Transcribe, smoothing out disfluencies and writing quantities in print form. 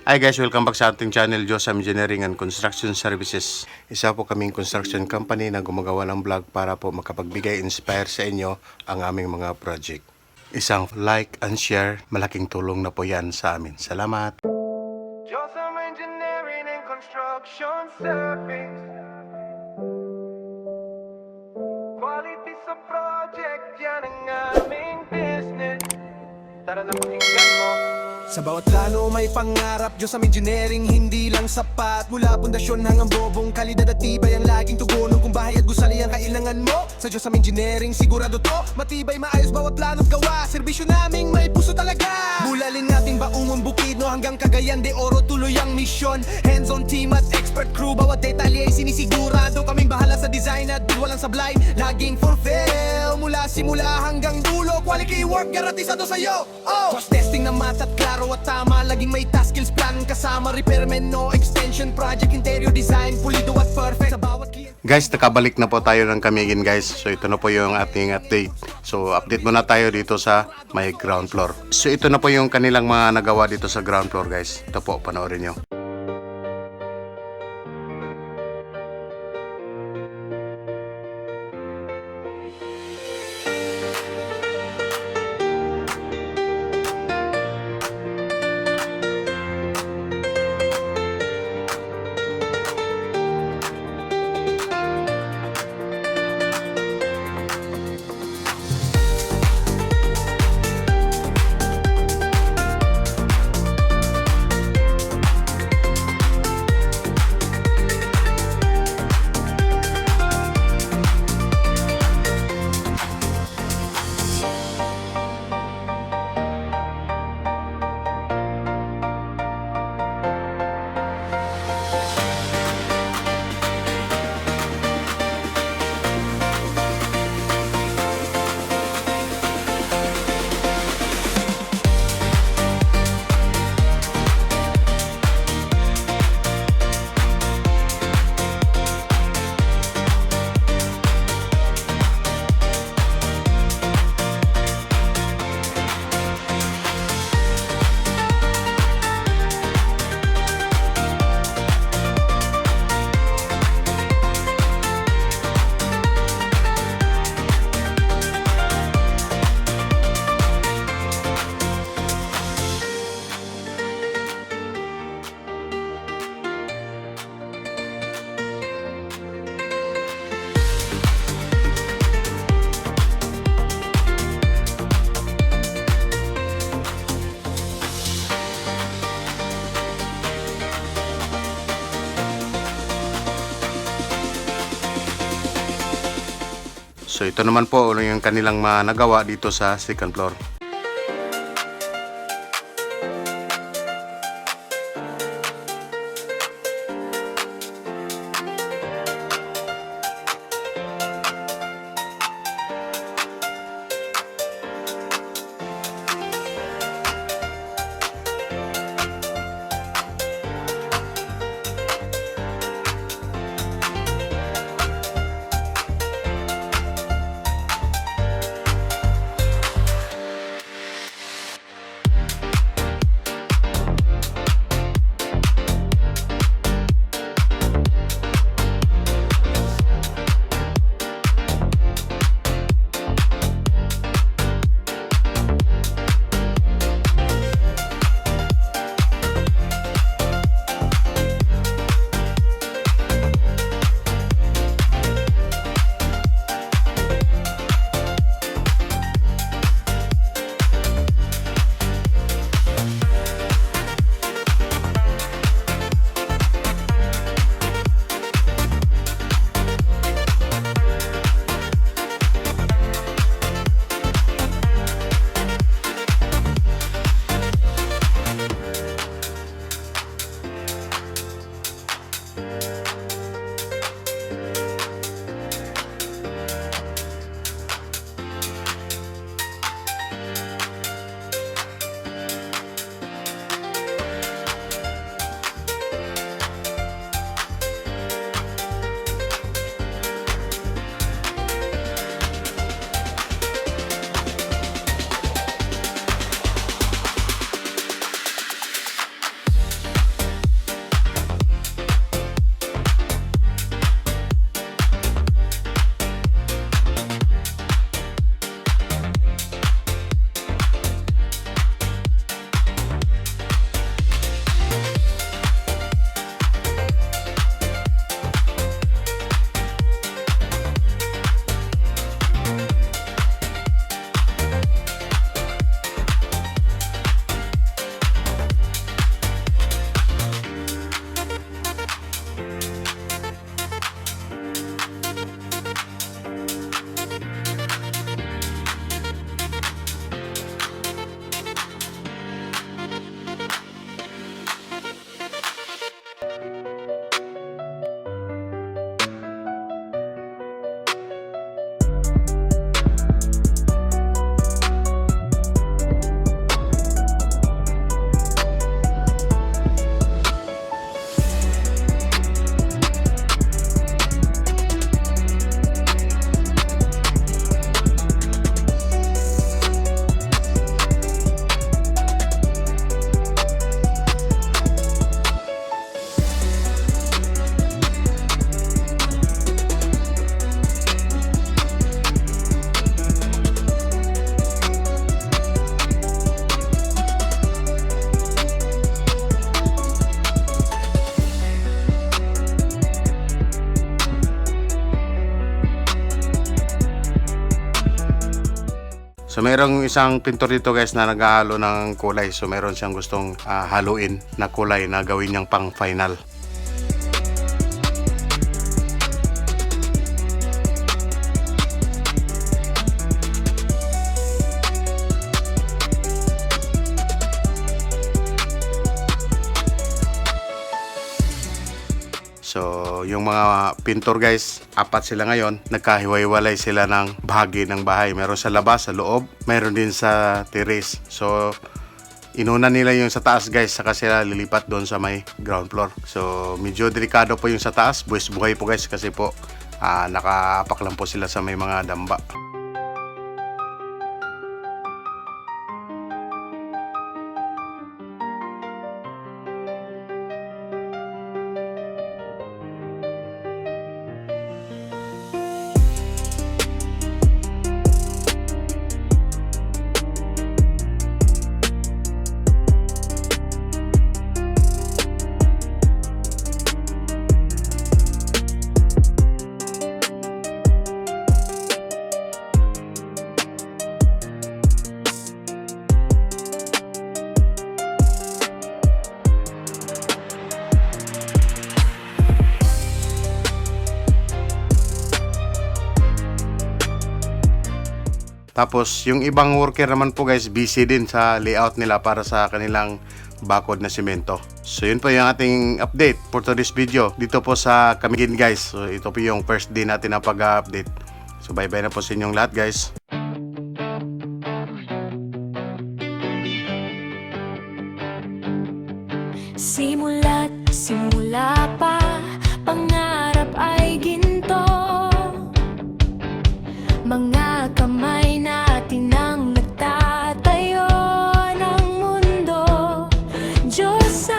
Hi guys, welcome back sa ating channel, Josam Engineering and Construction Services. Isa po kaming construction company na gumagawa ng vlog para po makapagbigay inspire sa inyo ang aming mga project. Isang like and share, malaking tulong na po yan sa amin. Salamat! Josam Engineering and Construction Service. Quality sa project, yan ang aming business. Tara na pakinggan mo. Sa bawat plano may pangarap, Diyos ang engineering hindi lang sapat. Mula pundasyon hanggang bobong, kalidad at tibay ang laging tugon. Kung bahay at gusali ang kailangan mo, sa Diyos ang engineering sigurado to. Matibay, maayos bawat plano at gawa, serbisyo naming may puso talaga. Bulalin nating baungong Bukidno hanggang Cagayan de Oro, tuloy ang misyon. Hands-on team at expert crew, bawat detalye ay sinisigurado. Kaming bahala sa design at walang sablay, laging fulfill. Mula simula hanggang dulo, quality work garantisado sa'yo. Cross testing na mat at klaro at tama, laging may task skills plan kasama. Repairman, no extension project, interior design, pulido at perfect sa bawat kliyente. Guys, nakabalik na po tayo ng Camiguin guys. So ito na po yung ating update. So update muna tayo dito sa may ground floor. So ito na po yung kanilang mga nagawa dito sa ground floor guys. Ito po, panoorin nyo. So ito naman po yung kanilang nagawa dito sa second floor. So mayroong isang pintor dito guys na naghahalo ng kulay. So meron siyang gustong haluin na kulay na gawin niyang pang final. So, yung mga pintor guys, 4 sila ngayon. Nagkahiwa-hiwalay sila ng bahagi ng bahay. Meron sa labas, sa loob. Meron din sa terrace. So, inuna nila yung sa taas guys. Saka sila lilipat doon sa may ground floor. So, medyo delikado po yung sa taas. Buwis buhay po guys kasi po nakaapak lang po sila sa may mga damba. Tapos yung ibang worker naman po guys, busy din sa layout nila para sa kanilang bakod na simento. So yun po yung ating update for today's video dito po sa Camiguin guys. So ito po yung first day natin na pag-update. So bye bye na po sa inyong lahat guys. Simula pa, pangarap ay ginto. Mga kamay natin ang nagtatayo ng mundo. Diyos